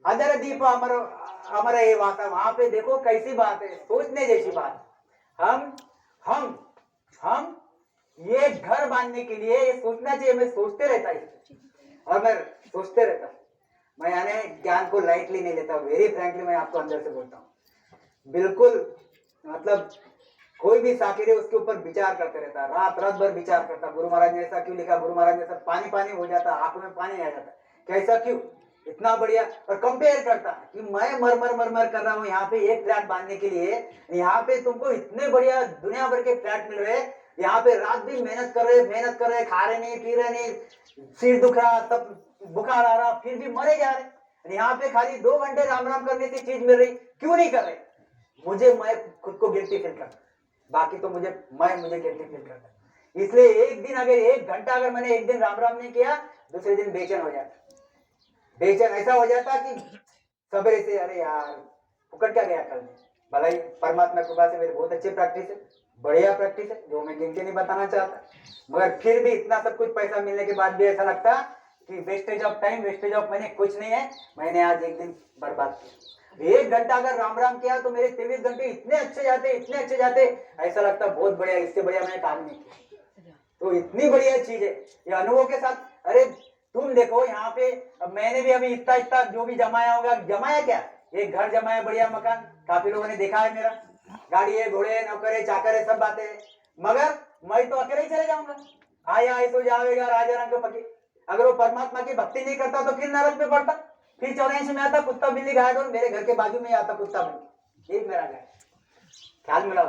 Other दीप अमर अमर ये वाता। वहां पे देखो कैसी बात है, सोचने जैसी बात। हम ये घर बांधने के लिए ये सोचना चाहिए। मैं सोचते रहता और मैं सोचते रहता। मैं यानी ज्ञान को लाइटली नहीं लेता, वेरी फ्रैंकली मैं आपको अंदर से बोलता हूँ। बिल्कुल मतलब कोई भी साकिर है उसके ऊपर विचार करते रहता, रात भर विचार करता। गुरु महाराज ने ऐसा क्यों लिखा, गुरु महाराज ने ऐसा, पानी हो जाता, आंखों में पानी आ जाता, कैसा क्यों, इतना बढ़िया। और कंपेयर करता कि मैं मर कर रहा हूँ यहाँ पे एक फ्लैट बांधने के लिए, यहाँ पे तुमको इतने बढ़िया दुनिया भर के फ्लैट मिल रहे, यहाँ पे रात दिन मेहनत कर रहे, खा रहे नहीं, पी रहे नहीं, सिर दुख रहा, तब बुखार आ रहा, फिर भी मरे जा रहे। यहाँ पे खाली 2 घंटे राम राम करने से चीज मिल रही, क्यों नहीं कर रहे? मैं खुद को गिल्टी फील करता, बाकी तो मुझे गिल्टी फील करता। इसलिए एक दिन अगर 1 घंटा अगर मैंने एक दिन राम राम नहीं किया, दूसरे दिन बेचैन हो जाता। बेचैन ऐसा हो जाता कि सवेरे से अरे यार फुकट क्या गया कल। भलाई परमात्मा कृपा से मेरी बहुत अच्छी प्रैक्टिस है, बढ़िया प्रैक्टिस है, जो मैं गिन के नहीं बताना चाहता, मगर फिर भी इतना सब कुछ पैसा मिलने के बाद भी ऐसा लगता कि wastage of time, wastage of money कुछ नहीं है, मैंने आज एक दिन बर्बाद किया। 1 घंटा अगर राम राम किया तो मेरे 23 घंटे इतने अच्छे जाते, ऐसा लगता बहुत बढ़िया, इससे बढ़िया मैंने काम नहीं किया। तो इतनी बढ़िया चीज है ये अनुभव के साथ। अरे तुम देखो यहाँ पे, अब मैंने भी अभी इतना जो भी जमाया होगा, जमाया क्या, एक घर जमाया, बढ़िया मकान, काफी लोगों ने देखा है मेरा, गाड़ी है, घोड़े है, नौकर है, चाकर है, सब बातें है, मगर मैं तो अकेले ही चले जाऊंगा। आया सो जाएगा राजा रंग पति। अगर वो परमात्मा की भक्ति नहीं करता तो फिर नरक में पड़ता, फिर 84 में आता कुत्ता बिल्ली गाय और मेरे घर के बाजू में आता कुत्ता बिल्ली, एक मेरा घर, ख्याल मिला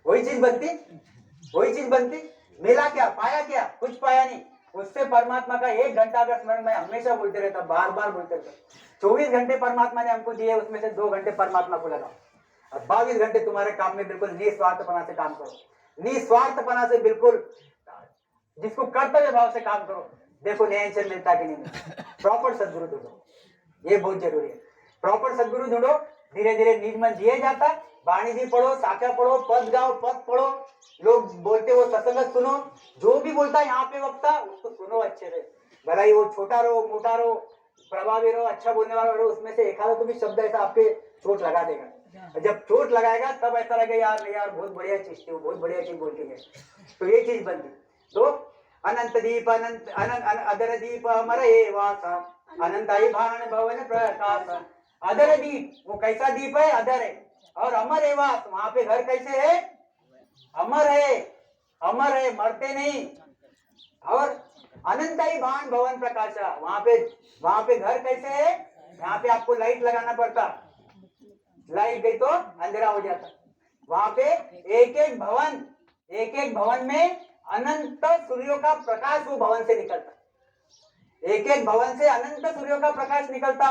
वही चीज बनती। मिला क्या, पाया क्या, कुछ पाया नहीं। उससे परमात्मा का 1 घंटा अगर स्मरण मैं हमेशा बोलते रहता, बार बोलते रहता। 24 घंटे परमात्मा ने हमको दिए, उसमें से 2 घंटे परमात्मा को लगाओ और 22 घंटे तुम्हारे काम में बिल्कुल निस्वार्थपना से काम करो, निस्वार्थपना से बिल्कुल जिसको कर्तव्य भाव से काम करो। देखो न्याय मिलता कि नहीं मिलता। प्रॉपर सदगुरु ढूंढो, ये बहुत जरूरी है। प्रॉपर सदगुरु ढूंढो, धीरे धीरे निज मन दिए जाता। वाणी जी पढ़ो, साख्या पढ़ो, पद गाओ, पद पढ़ो, लोग बोलते वो सत्संग सुनो, जो भी बोलता है यहाँ पे वक्ता उसको सुनो अच्छे से। भला ही वो छोटा रहो, मोटा रहो, प्रभावी रहो, अच्छा बोलने वाला रहो, उसमें से एक आधा तो भी शब्द ऐसा आपके चोट लगा देगा। जब चोट लगाएगा तब ऐसा लगेगा यार बहुत बढ़िया चीज थी, वो बहुत बढ़िया चीज बोल के गए। तो ये चीज बनती। तो अनंत दीप अदर दीप अमर वासा, अनंताई भान भवन प्रकाश। अदर दीप, वो कैसा दीप है, अदर है, और अमर है वास, वहां पे घर कैसे है, अमर है, मरते नहीं। और अनंताई भान भवन प्रकाशा, वहां पे घर कैसे है, यहाँ पे आपको लाइट लगाना पड़ता, लाइट गई तो अंधेरा हो जाता। वहां पे एक एक भवन में अनंत सूर्यों का प्रकाश वो भवन से निकलता, एक एक भवन से अनंत सूर्यों का प्रकाश निकलता,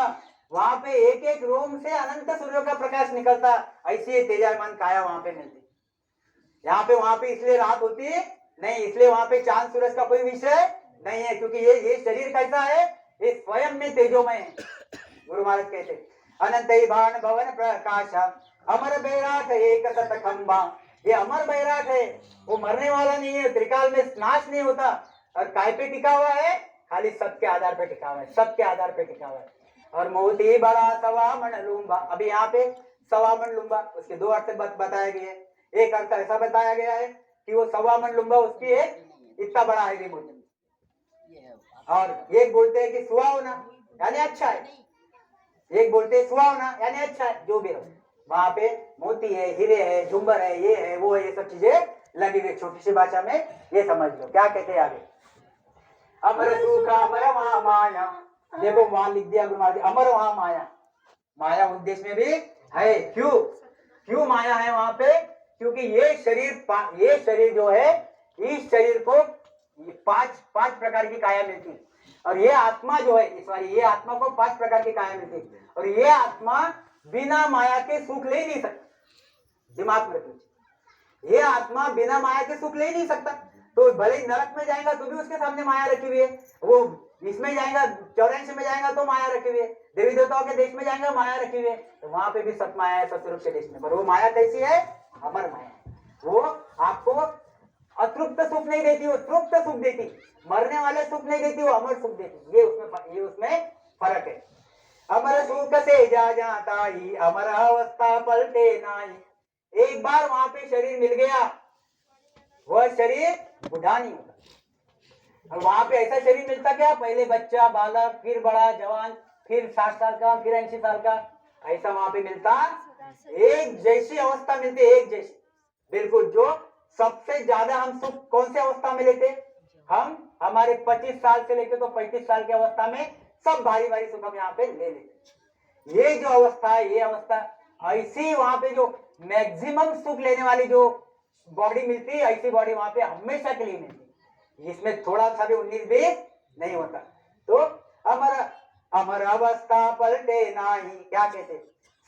वहां पे एक एक रोम से अनंत सूर्यों का प्रकाश निकलता। ऐसी तेजायमान काया वहां पे मिलती। यहाँ पे वहां पे इसलिए रात होती है नहीं, इसलिए वहां पे चांद सूरज का कोई विषय नहीं है, क्योंकि ये शरीर कैसा है, ये स्वयं में तेजोमय है। गुरु महाराज कहते अनंत भान भवन प्रकाश, अमर बैराट एक सत खंबा। ये अमर बैराट है, वो मरने वाला नहीं है, त्रिकाल में नाश नहीं होता। और काय पे टिका हुआ है, खाली सत्य के आधार पे टिका हुआ है, सत्य के आधार पे टिका हुआ है। और मोती बड़ा सवा मन लुम्बा, अभी यहाँ पे सवा मन लुम्बा, उसके 2 अर्थ बताया गया है। एक अर्थ ऐसा बताया गया है कि वो सवा मन लुम्बा उसकी है, इतना बड़ा है मोती। और एक बोलते हैं कि सुहावना यानी अच्छा है, एक बोलते हैं सुहावना यानी अच्छा है, जो भी हो। वहां पे मोती है, हीरे है, झुंबर है, ये है, वो है, ये सब चीजें लगी हुई। छोटी सी भाषा में ये समझ लो क्या कहते हैं आगे। अमर सुख अमर वहां माया, देखो वहां लिख दिया गुरु महाराज, अमर वहां माया। माया उद्देश्य में भी है, क्यों माया है वहां पे, क्योंकि ये शरीर जो है, इस शरीर को 5 प्रकार की काया मिलती है। और ये आत्मा जो है, इस बार ये आत्मा को 5 प्रकार की काया मिलती है। और ये आत्मा बिना माया के सुख ले नहीं सकता। दिमाग में रखिए, ये आत्मा बिना माया के सुख ले नहीं सकता। तो भले ही नरक में जाएगा तो भी उसके सामने माया रखी हुई है, वो इसमें जाएगा 84 में जाएगा तो माया रखी हुई है, देवी देवताओं के देश में जाएगा माया रखी हुई है, तो वहां पे भी सत माया है सतस्वरूप के देश में। पर वो माया कैसी है, अमर माया है। वो आपको अतृप्त सुख नहीं देती, वो तृप्त सुख देती, मरने वाले सुख नहीं देती, वो अमर सुख देती। ये उसमें फर्क है। अमर सुख से जा जाता ही अमर अवस्था पलटे नाही। एक बार वहां पे शरीर मिल गया, वह शरीर बुढ़ा नहीं होता। और वहां पे ऐसा शरीर मिलता क्या, पहले बच्चा, बालक, फिर बड़ा, जवान, फिर 60 साल का, फिर 80 साल का, ऐसा वहां पे मिलता। एक जैसी अवस्था मिलती, एक जैसी बिल्कुल। जो सबसे ज्यादा हम सुख कौन से अवस्था में लेते, हम हमारे 25 साल से लेकर तो 35 साल की अवस्था में सब भारी भारी सुख हम यहाँ पे ले लेते। ये जो अवस्था है, ये अवस्था ऐसी वहां पे जो मैक्सिमम सुख लेने वाली जो बॉडी मिलती है, ऐसी बॉडी वहां पे हमेशा के लिए मिलती, इसमें थोड़ा सा भी 19-20 नहीं होता। तो अमर अमर अवस्था पलटे नाही, क्या कहते,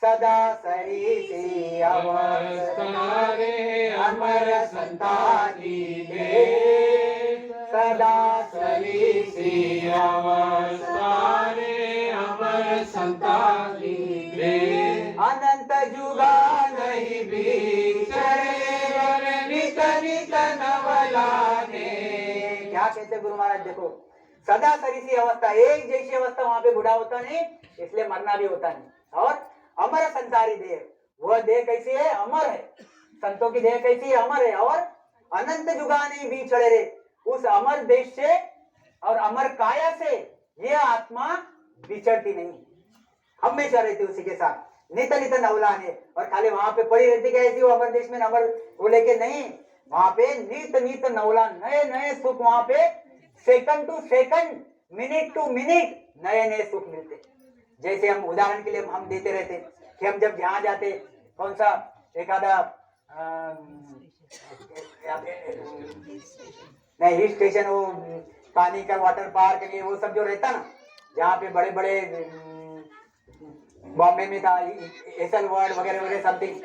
सदा सरीसी अवस्था रे अमर संतानी दे, सदा सरीसी अवस्था रे अमर संतानी दे, अनंत जुगा नहीं बिछड़े नित नित नवलाने। क्या कहते गुरु महाराज, देखो सदा सरीसी अवस्था, एक जैसी अवस्था, वहां पे बुढ़ा होता नहीं, इसलिए मरना भी होता नहीं। और अमर संसारी देह, वह देह कैसी है, अमर है। संतों की देह कैसी है, अमर है। और अनंत जुगा नहीं बिछड़े रे, उस अमर देश से और अमर काया से ये आत्मा बिछड़ती नहीं, हमेशा रहती उसी के साथ, नित नित नवलाने। और खाली वहां पे पड़ी रहती क्या, ऐसी वो अमर देश में अमर वो लेके नहीं, वहां पे नित नित नवला, नए नए सुख वहां पे second to second, minute to minute नए नए सुख मिलते। जैसे हम उदाहरण के लिए हम देते रहते कि हम जब जहाँ जाते, कौन सा एक आधा नहीं हिल स्टेशन, वो पानी का वाटर पार्क, ये वो सब जो रहता ना, जहाँ पे बड़े बड़े बॉम्बे में था एसल वर्ल्ड वगैरह वगैरह समथिंग,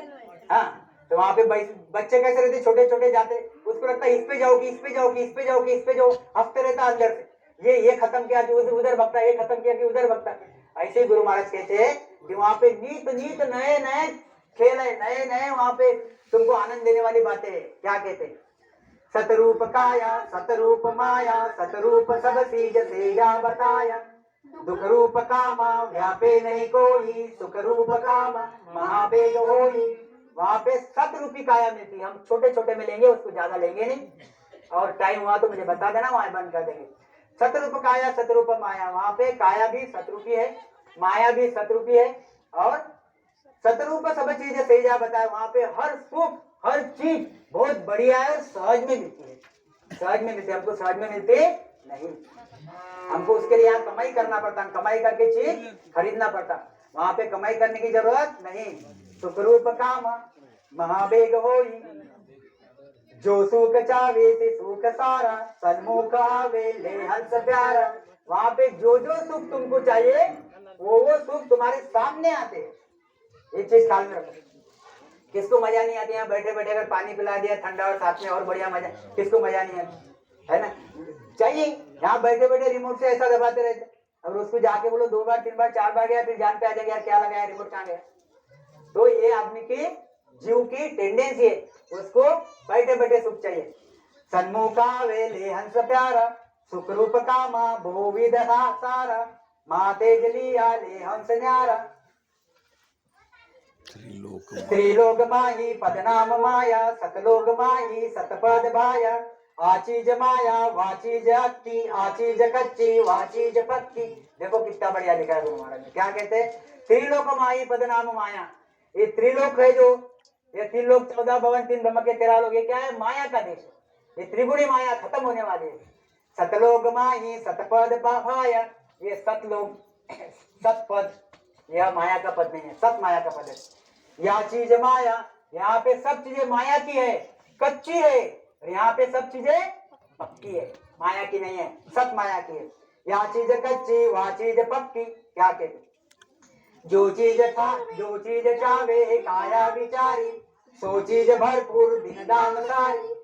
हाँ, तो वहाँ पे बच्चे कैसे रहते, छोटे छोटे जाते, उसको लगता है इस पे जाओ कि इस पे जाओ कि इस पे जाओ कि इस पे जाओ, हफ्ते रहता अंदर से, ये खत्म किया कि उधर भगता, ये खत्म किया कि उधर भगता। ऐसे गुरु महाराज कहते हैं कि वहाँ पे नीत नीत नए नए खेल है, नए नए वहाँ पे तुमको आनंद देने वाली बातें। क्या कहते, सतरूप काया सतरूप माया सतरूप सब सीज सेजा बताया, दुख रूप कामा व्यापे नहीं कोई, सुख रूप कामा महावेग होई। वहां पे सतरूपी काया मिलती है, हम छोटे छोटे में लेंगे, उसको ज्यादा लेंगे नहीं, और टाइम हुआ तो मुझे बता देना, वहां बंद कर देंगे। सतरूप काया सतरूप माया, वहां पे काया भी सतरूपी है, माया भी सतरूपी है, और सतरूप सब चीज सेजा बताया, वहां पे हर सुख हर चीज बहुत बढ़िया है और सहज में मिलती है, सहज में मिलती है। हमको सहज में मिलती नहीं, हमको उसके लिए यहाँ कमाई करना पड़ता, कमाई करके चीज खरीदना पड़ता, वहां पे कमाई करने की जरूरत नहीं। सुखरूप काम महावेग होई, जो सुख चावे से सुख सारा, सन्मुख आवे ले हंस प्यारा। वहां पे जो जो सुख तुमको चाहिए वो सुख तुम्हारे सामने आते हैं, ये चीज ख्याल में रखो। किसको मजा नहीं आती यहाँ बैठे बैठे अगर पानी पिला दिया ठंडा और साथ में और बढ़िया मजा, किसको मजा नहीं आती है ना, चाहिए। यहाँ बैठे बैठे रिमोट से ऐसा दबाते रहते, अब उसको जाके बोलो 2 बार 3 बार 4 बार गया, फिर जान पे आ जाएगा यार क्या लगाया, रिमोट कहाँ गया। तो ये आदमी की जीव की टेंडेंसी है, उसको बैठे बैठे सुख चाहिए। सन्मुखा वे ले हंस प्यारा, सुख रूप कामा भो विदहा सारा, माँ तेज लिया ले हंस न्यारा। त्रिलोक माही पदनाम माया, सतलोक माही सतपद भाया, आचीज माया वाचीज अक्की, आचीज कच्ची वाचीज पक्की। देखो कितना बढ़िया लिखा है गुरु महाराज ने, क्या कहते हैं, त्रिलोक माही पदनाम माया। ये त्रिलोक है जो, ये त्रिलोक 14 भवन 3 ब्रह्म के 13 लोग, ये क्या है, माया का देश है, ये त्रिगुणी माया खत्म होने वाली है। सतलोक माही सतपद भाया, ये सतलोक सतपद, यह माया का पद नहीं है, सत माया का पद है। यह चीज माया, यहाँ पे सब चीजें माया की है, कच्ची है, यहाँ पे सब चीजें पक्की है, माया की नहीं है, सत माया की है। यह चीज कच्ची वह चीज पक्की, क्या कहते, जो चीज चावे काया विचारी, सो चीज भरपूर दिन दान सारी।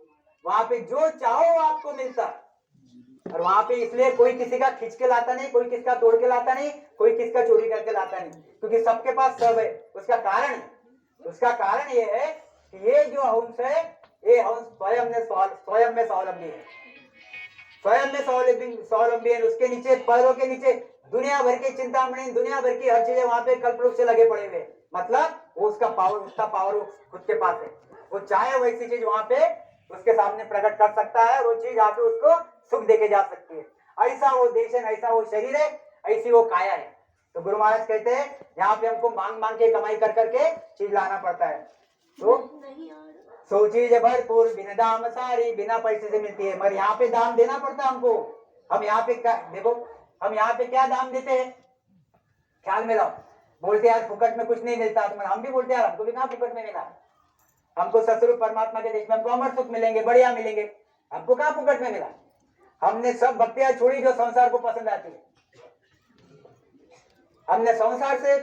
वहां पे जो चाहो आपको मिलता, और वहां पे इसलिए कोई किसी का खींच के लाता नहीं, कोई किसका तोड़ के लाता नहीं, कोई किसका चोरी करके लाता नहीं, क्योंकि सबके पास सब है। उसका कारण ये है कि ये जो हंस है, ये हंस स्वयं में स्वावलंबी है, स्वयं में स्वावलंबी है। उसके नीचे पैरों के नीचे दुनिया भर की चिंतामणि, दुनिया भर की हर चीजें वहां पे कल्पवृक्ष से लगे पड़े हुए, मतलब वो उसका पावर खुद के पास है। वो चाहे वैसी चीज वहां पे उसके सामने प्रकट कर सकता है और वो चीज आके उसको सुख देके जा सकती है। ऐसा वो देश है, ऐसा वो शरीर है, ऐसी वो काया है। तो गुरु महाराज कहते हैं यहाँ पे हमको मांग मांग के कमाई कर करके चीज लाना पड़ता है। तो सो चीज भरपूर बिना दाम सारी, बिना पैसे से मिलती है, मगर यहाँ पे दाम देना पड़ता है हमको। हम यहाँ पे देखो, हम यहाँ पे क्या दाम देते हैं, ख्याल में लाओ। बोलते यार फुकट में कुछ नहीं मिलता, तो हम भी बोलते यार हमको भी कहाँ फुकट में मिला, हमको ससुर परमात्मा के देश में हमको अमर सुख मिलेंगे, बढ़िया मिलेंगे, हमको कहाँ फुकट में मिला। हमने सब भक्तियां छोड़ी जो संसार को पसंद आती है। हमने संसार से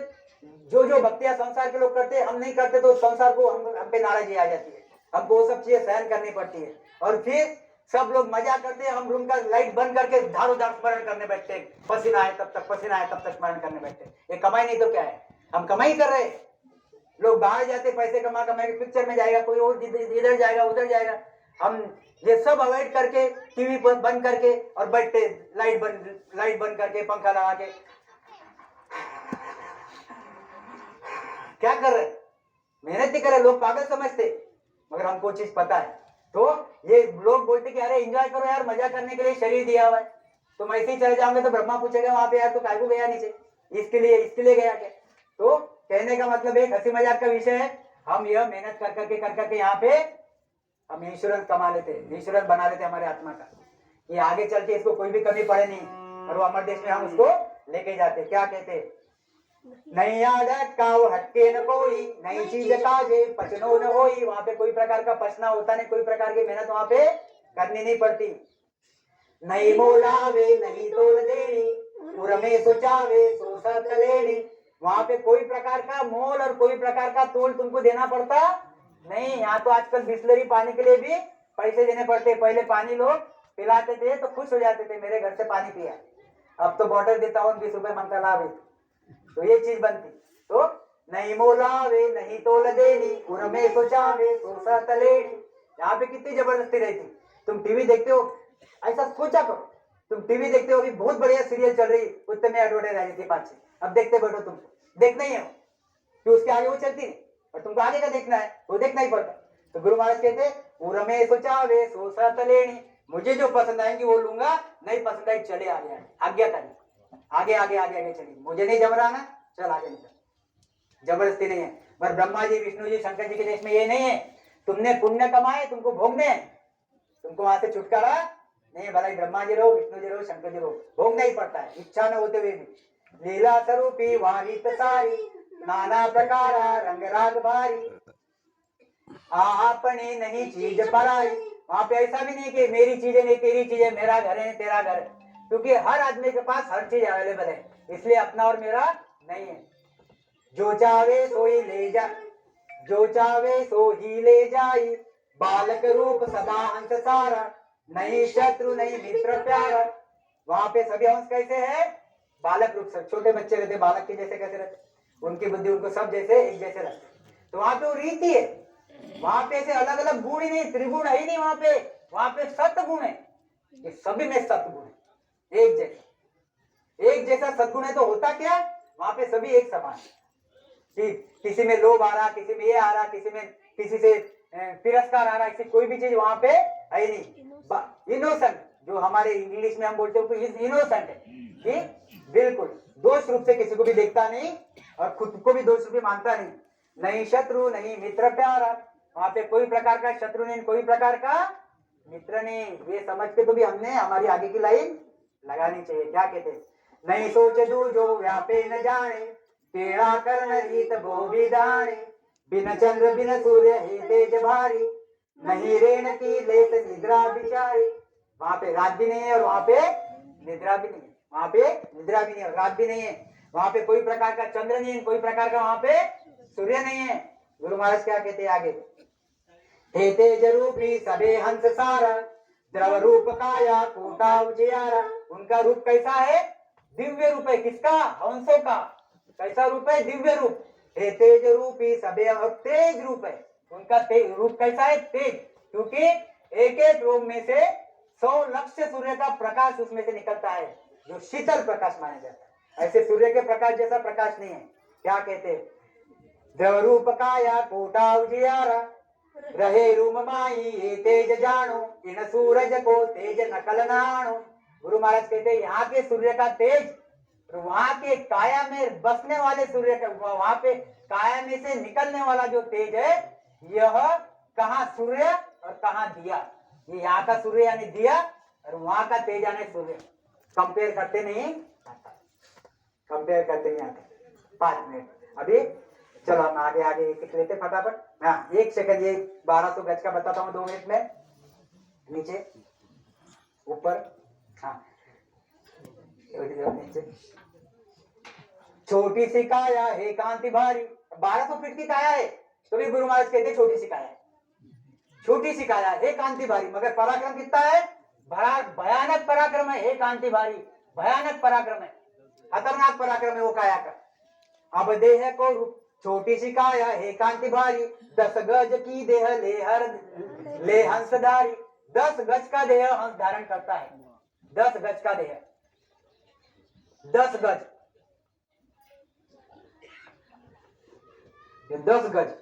जो जो भक्तियां संसार के लोग करते हैं हम नहीं करते, तो संसार को हम पे नाराजगी आ जाती है, हमको वो सब चीजें सहन करनी पड़ती है। और फिर सब लोग मजा करते हैं, हम रूम का लाइट बंद करके धारो धार स्मरण करने बैठते हैं, पसीना आए तब तक, पसीना आए तब तक स्मरण करने बैठते हैं। ये कमाई नहीं तो क्या है, हम कमाई कर रहे हैं। लोग बाहर जाते पैसे कमा कमा के पिक्चर में जाएगा, कोई और इधर जाएगा उधर जाएगा, हम ये सब अवॉइड करके टीवी बंद करके और बैठते, लाइट बंद करके पंखा लगा के क्या कर रहे, मेहनत ही कर रहे। लोग पागल समझते, मगर हमको चीज पता है। तो ये लोग बोलते कि अरे एंजॉय करो यार, मजा करने के लिए शरीर दिया हुआ है, तुम ऐसे ही चले जाओगे तो ब्रह्मा पूछेगा वहां पे यार तू काय को गया नीचे, इसके लिए गया क्या। तो कहने का मतलब एक हंसी मजाक का विषय है, हम यह मेहनत कर करके यहाँ पे हम इंश्योरेंस कमा लेते, इंश्योरेंस बना लेते हमारे आत्मा का, ये आगे चल के इसको कोई भी कमी पड़े नहीं, और वो अमर देश में हम उसको लेके जाते। क्या कहते, नहीं आदत का वो हटके न कोई, नई चीज काजे पचनो न होई। वहां पे कोई प्रकार का पचना होता नहीं, कोई प्रकार की मेहनत वहां पे करनी नहीं पड़ती। नहीं मोलावे नहीं तोल देनी, उर में सोचावे सो सत लेनी। वहां पे कोई प्रकार का मोल और कोई प्रकार का तोल तुमको देना पड़ता नहीं। यहाँ तो आजकल बिस्लरी पानी के लिए भी पैसे देने पड़ते। पहले पानी लोग पिलाते थे तो खुश हो जाते थे, मेरे घर से पानी पिया, अब तो बॉटल देता हूँ 20 रुपए मन का लाभ, तो ये चीज बनती। तो नहीं मोलावे नहीं तोल देनी, उर में सोचावे सो सत लेनी। यहाँ पे कितनी जबरदस्ती रहती। तुम टीवी देखते हो, ऐसा सोचा करो, तुम टीवी देखते हो, अभी बहुत बढ़िया सीरियल चल रही, उतने में एडवर्टाइज आ जाती 5-6, अब देखते बैठो, तुम देखना ही है कि उसके आगे वो चलती नहीं, और तुमको आगे का देखना है वो देखना ही पड़ता। तो गुरु महाराज कहते उर में सोचावे सो सत लेनी, मुझे जो पसंद आएंगी वो लूंगा, नहीं पसंद आई चले आगे आज्ञाकारी, आगे आगे आगे आगे चलिए, मुझे नहीं जम रहा ना, चल आगे निकल, जबरदस्ती नहीं है। पर ब्रह्मा जी विष्णु जी शंकर जी के देश में ये नहीं है, तुमने पुण्य कमाए तुमको भोगने, तुमको वहां से छुटकारा नहीं, भला ब्रह्मा जी रहो विष्णु जी रहो शंकर जी रहो, भोगना ही पड़ता है, इच्छा न होते हुए भी। लीला स्वरूपी वारित सारी, नाना प्रकार रंग राग भारी, आपने नहीं चीज पराई। वहां पे ऐसा भी नहीं कि मेरी चीजें नहीं तेरी चीजें, मेरा घर है तेरा घर है, क्योंकि हर आदमी के पास हर चीज अवेलेबल है, इसलिए अपना और मेरा नहीं है। जो चाहे सो ही ले जा, जो चाहे सो ही ले जाई, बालक रूप सदा अंश सारा, नहीं शत्रु नहीं मित्र प्यारा। वहां पे सभी अंश कैसे है, बालक रूप से, छोटे बच्चे रहते बालक के जैसे कैसे रहते, उनकी बुद्धि उनको सब जैसे एक जैसे रहते। तो वहां पे वो रीति है, वहां पे ऐसे अलग अलग गुण ही नहीं, त्रिगुण है ही नहीं वहां पे सत्गुण है, ये सभी में सत्गुण है, एक जैसा सद्गुण है। तो होता क्या, वहां पे सभी एक समान, कि किसी में लोभ आ रहा, किसी में ये आ रहा, किसी में किसी से तिरस्कार आ रहा, ऐसी कोई भी चीज वहां पे है नहीं। इनोसेंट, जो हमारे इंग्लिश में हम बोलते हो इनोसेंट है, कि बिल्कुल दोष रूप से किसी को भी देखता नहीं और खुद को भी दोष रूप मानता नहीं। नहीं शत्रु नहीं मित्र प्यारा, वहां पे कोई प्रकार का शत्रु नहीं, कोई प्रकार का मित्र नहीं। ये समझ के तो भी हमने हमारी आगे की लाइन लगानी चाहिए। क्या कहते, नहीं सोच दू जो व्यापे न जाने, टेढ़ा करन रीत भो विदाने, बिन चंद्र बिन सूर्य हे तेज भारी, नहीं रेण की लेत निद्रा बिचारी। वहां पे रात भी नहीं है और वहां पे निद्रा भी नहीं है, वहां पे निद्रा भी नहीं है, रात भी नहीं है, वहां पे कोई प्रकार का चंद्र नहीं है, कोई प्रकार का वहां पे सूर्य नहीं है। गुरु महाराज क्या कहते हैं आगे, हे तेज रूपी सबे हंस सारा, द्रव रूप काया कोटा उजियारा। उनका रूप कैसा है, दिव्य रूप है, किसका, हंसों का। कैसा रूप है, दिव्य रूप। हे तेज रूपी सबे, और तेज रूप है उनका, रूप कैसा है, तेज, क्योंकि एक एक रोग में से 100 लक्ष सूर्य का प्रकाश उसमें से निकलता है, जो शीतल प्रकाश माना जाता है। ऐसे सूर्य के प्रकाश जैसा प्रकाश नहीं है। क्या कहते हैं? द्रव रूप काया कोटा उजियारा, रहे रूम माई ये तेज जानो, इन सूरज को तेज नकल नाणो। गुरु महाराज कहते हैं यहाँ के सूर्य का तेज और वहां के काया में बसने वाले सूर्य का, वहां पे काया में से निकलने वाला जो तेज है, यह कहाँ सूर्य और कहाँ दिया। ये यहाँ का सूर्य यानी दिया और वहां का तेज यानी सूर्य। कंपेयर करते नहीं आता, कंपेयर करते नहीं आते। 5 मिनट अभी चलो हम आगे आगे एक लेते फटाफट। हाँ 1 सेकंड, ये 1200 गज का बताता हूँ 2 मिनट में। नीचे ऊपर, हाँ नीचे। छोटी सी काया है कांति भारी, 1200 फीट की काया है तो भी गुरु महाराज कहते छोटी सी काया है। छोटी सी काया है कांति भारी, मगर पराक्रम कितना है? भयानक पराक्रम है। हे कांति भारी, भयानक पराक्रम है, खतरनाक पराक्रम है वो काया का। अब देह को छोटी सी काया है कांति भारी, 10 गज की देह ले हंसधारी। 10 गज का देह हंस धारण करता है। 10 गज का देह, 10 गज, 10 गज।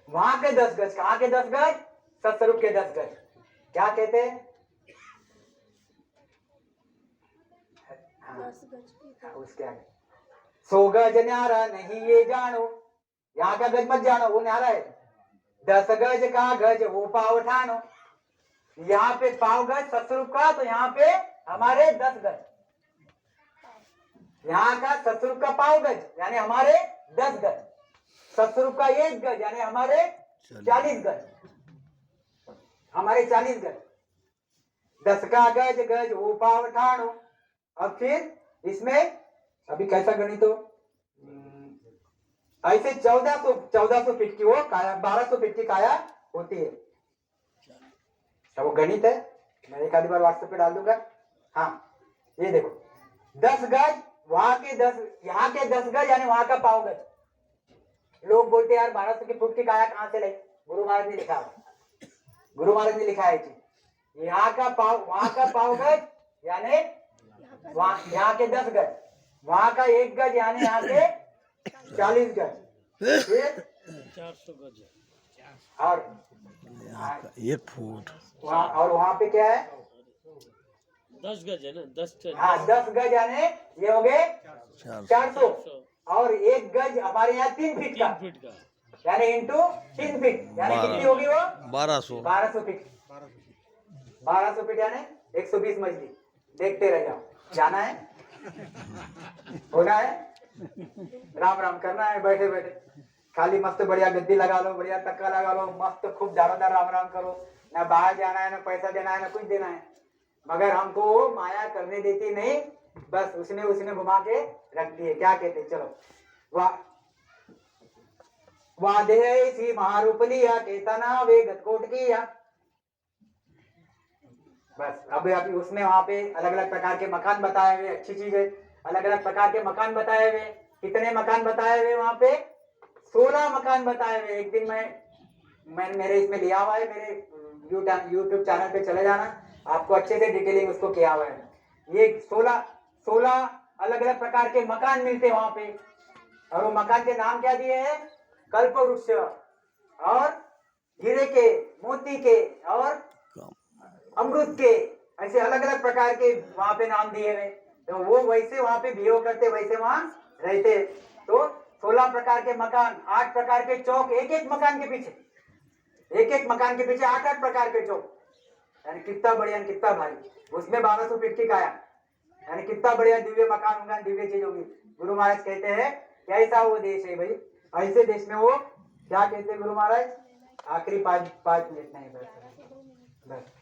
वहां के 10 गज, कहां के 10 गज? सत्स्वरूप के 10 गज। क्या कहते हैं? उसके आगे 100 गज न्यारा नहीं ये जानो, यहाँ का गज मत जानो, वो न्यारा है। 10 गज का गज वो पाव ठानो, यहाँ पे पाव गज सत्स्वरूप का, तो यहाँ पे हमारे 10 गज। यहाँ का सत्स्वरूप का पाव गज यानी हमारे 10 गज, सत्स्वरूप का 1 गज यानी हमारे 40 गज, हमारे 40 गज। 10 का गज गज वो पाव ठानो। अब फिर इसमें अभी कैसा गणित हो, ऐसे 1400 फीट की वो काया, 1200 फीट की काया होती है। तो वो गणित है, मैं एक आधी बार व्हाट्सएप पे डाल दूंगा। हाँ ये देखो 10 गज, वहां के 10, यहाँ के 10 गज यानी वहां का पाव गज। लोग बोलते यार 1200 की फुट की काया कहां से लाई? गुरु महाराज ने लिखा, गुरु महाराज ने लिखा है कि यहाँ का पाव, वहां का पाव गज यानी यहाँ के 10 गज, वहां का 1 गज यानी यहाँ के 40 गज, फिर 400 गज और 1 फुट, वहाँ, और वहां पे क्या है? 10 गज है ना, 10। हाँ 10 गज यानी ये हो गए 400, और 1 गज हमारे यहाँ 3 फीट का, 3 फीट का यानी इंटू 3 फीट यानी कितनी होगी वो? 1200 1200 फीट। 1200 फीट यानी 120 मजली। देखते रह जाओ, जाना है, होना है, राम राम करना है, बैठे बैठे खाली मस्त बढ़िया गद्दी लगा लो, बढ़िया तक्का लगा लो, मस्त खूब दारोदार राम राम करो। ना बाहर जाना है, ना पैसा देना है, ना कुछ देना है, मगर हमको माया करने देती नहीं, बस उसने घुमा के रख दिए। क्या कहते? चलो वादे सी महारूप लिया के तना वे गतकोट किया। बस अब उसमें वहां पे अलग अलग प्रकार के मकान बताए हुए, अच्छी चीज है, अलग अलग प्रकार के मकान बताए हुए। कितने मकान बताए हुए वहां पे? 16 मकान बताए हुए। एक दिन मैं मेरे इसमें लिया हुआ है, मेरे यूट्यूब चैनल पे चले जाना, आपको अच्छे से डिटेलिंग उसको किया हुआ है। ये 16 अलग अलग प्रकार के मकान मिलते वहां पे, और वो मकान के नाम क्या दिए हैं? कल्प वृक्ष और हीरे के, मोती के और अमृत के, ऐसे अलग अलग प्रकार के वहां पे नाम दिए हुए। तो वो वैसे वहां पे बिहेव करते, वैसे वहां रहते। तो 16 प्रकार के मकान, 8 प्रकार के चौक, एक एक मकान के पीछे 8 प्रकार के चौक, यानी कितना बढ़िया, कितना भारी। उसमें 1200 फीट की काया, यानी कितना बढ़िया दिव्य मकान होगा, दिव्य चीज होगी। गुरु महाराज कहते हैं कैसा वो देश है भाई, ऐसे देश में वो क्या कहते हैं गुरु महाराज? आखिरी 5 मिनट नहीं, बस